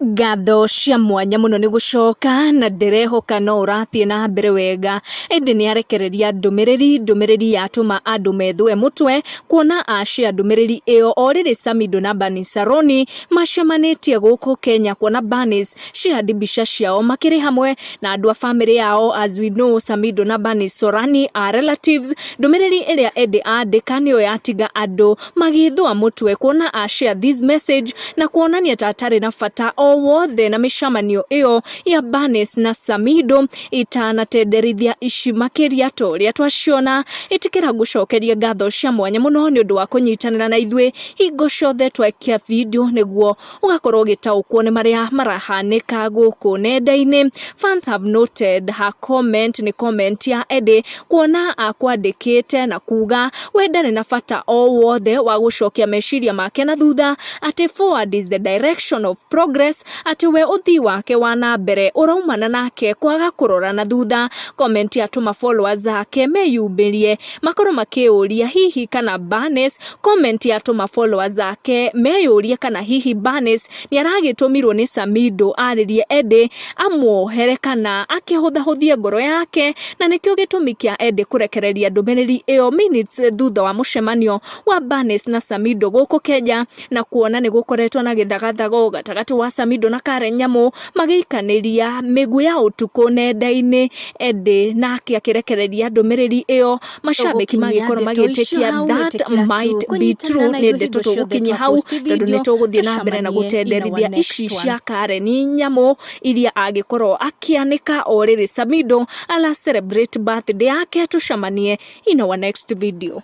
Ngatho cia mwanya muno ni gucoka na ndirehoka no urathie na mbere wega indi ni arekereria ndumiriri yatuma andu methwe mutwe kuona acia ndumiriri iyo oriri Samido na Bernice Saroni macemanitie guku Kenya kuona Bernice cia mbica ciao makiri hamwe na andu a family yao. As we know, Samido na Bernice Sorani are relatives. Ndumiriri iria edi andika niyo yatiga andu magithwa mutwe kuona acia this message na kuonania tatari na fata wothe na mishamanio iyo ya Bernice na Samido itanatenderithia ici makiria toria twaciona itikira gucokeria ngatho cia mwanya muno ni undu wa kunyitanira na ithwe hingo ciothe twekia video niguo ugakorwo gitaukwo ni maria marahanika guku nenda-ini. Fans have noted her comment ni comment ya Edi kuona akwandikite na kuga wendane na fata wothe wa gucokia meciria make na thutha ati forward is the direction of progress ati we uthi wake wana mbere uraumana nake kwaga kurora na thutha. Comment ya tuma followers ake meyumbirie makoro makiuria hihi kana Bernice. Comment ya tuma followers ake meyuria kana hihi Bernice ni aragitumirwo ni Samido aririe Edi amuohere kana akihuthahuthia ngoro yake, na nikio gitumi kia Edi kurekereria ndumiriri iyo minutes thutha wa mucemanio wa Bernice na Samido guku Kenya, na kuona ni gukoretwo na githagathago gatagati wa Samido na Karen Nyamu magikaniria migu ya utuku nenda-ini. Edi nake akirekereria ndumiriri iyo mashabiki magikorwo magitikia that might be true. Ni ndeto tugukinyia hau tondu ni tuguthie na mbere na gutenderithia ici cia Karen Nyamu iria agikorwo akianika oriri Samido ala celebrate birthday yake. Tucemanie in our next video.